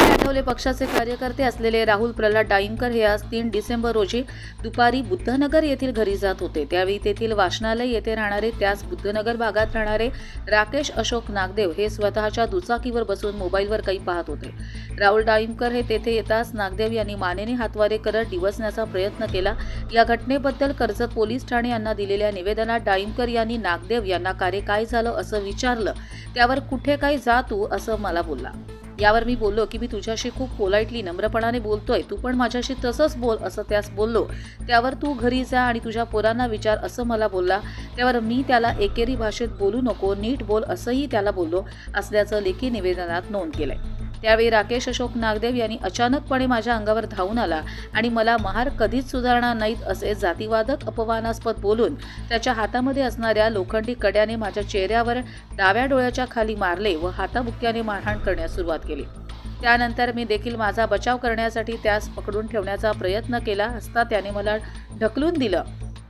आठवले पक्षाचे कार्यकर्ते असलेले राहुल प्रल्हाद डाळिंबकर हे आज 3 डिसेंबर रोजी दुपारी बुद्धनगर येथील घरी जात होते। त्यावेळी तेथील वाचनालय येथे राहणारे, त्याच बुद्धनगर भागात राहणारे राकेश अशोक नागदेव हे स्वतःच्या दुचाकीवर बसून मोबाईलवर काही पाहत होते। राहुल डाळिंबकर हे तेथे येताच नागदेव यांनी मानेने हातवारे करत डिवचण्याचा प्रयत्न केला। या घटनेबद्दल कर्जत पोलीस ठाणे यांना दिलेल्या निवेदनात डाळिंबकर यांनी नागदेव यांना "कार्य काय झालं?" असं विचारलं। त्यावर "कुठे काय जा तू?" असं मला बोलला। यावर मी बोललो की "मी तुझ्याशी खूप पोलाइटली नम्रपणाने बोलतोय, तू पण माझ्याशी तसंच बोल" असं त्यास बोललो। त्यावर "तू घरी जा आणि तुझ्या पोरांना विचार" असं मला बोलला। त्यावर मी त्याला एकेरी भाषेत बोलू नको, नीट बोल असंही त्याला बोललो असल्याचं लेखी निवेदनात नोंद केलंय। त्यावेळी राकेश अशोक नागदेव यांनी अचानकपणे माझ्या अंगावर धावून आला आणि मला "महार कधीच सुधारणार नाहीत" असे जातीवादक अपमानास्पद बोलून त्याच्या हातामध्ये असणाऱ्या लोखंडी कड्याने माझ्या चेहऱ्यावर डाव्या डोळ्याच्या खाली मारले व हाताबुक्क्याने मारहाण करण्यास सुरुवात केली। त्यानंतर मी देखील माझा बचाव करण्यासाठी त्यास पकडून ठेवण्याचा प्रयत्न केला असता त्याने मला ढकलून दिलं।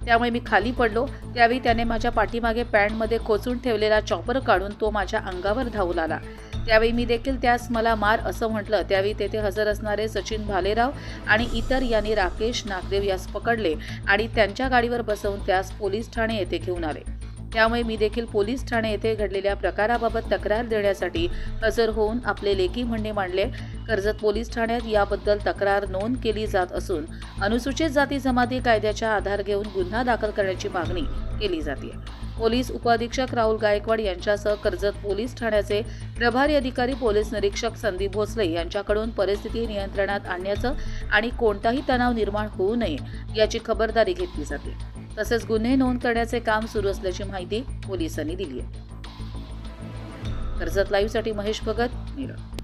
त्यामुळे मी खाली पडलो। त्यावेळी त्याने माझ्या पाठीमागे पॅन्टमध्ये खोचून ठेवलेला चॉपर काढून तो माझ्या अंगावर धावू लागला। त्यावेळी मी देखील त्यास "मला मार" असं म्हटलं। त्यावेळी तेथे हजर असणारे सचिन भालेराव आणि इतर यांनी राकेश नागदेव यास पकडले आणि त्यांच्या गाडीवर बसवून त्यास पोलीस ठाणे येथे घेऊन आले। त्यामुळे मी देखील पोलीस ठाणे येथे घडलेल्या प्रकाराबाबत तक्रार देण्यासाठी हजर होऊन आपले लेखी म्हणणे मांडले। कर्जत पोलीस ठाण्यात याबद्दल तक्रार नोंद केली जात असून अनुसूचित जाती जमाती कायद्याचा आधार घेऊन गुन्हा दाखल करण्याची मागणी केली जाते। पोलीस उपअधीक्षक राहुल गायकवाड यांच्यासह कर्जत पोलीस ठाण्याचे प्रभारी अधिकारी पोलीस निरीक्षक संदीप भोसले यांच्याकडून परिस्थिती नियंत्रणात आणण्याचं आणि कोणताही तणाव निर्माण होऊ नये याची खबरदारी घेतली जाते। तसेच गुन्हे नोंद करण्याचे काम सुरू असल्याची माहिती पोलिसांनी दिली आहे। कर्जत लाईव्हसाठी महेश भगत, नीरव।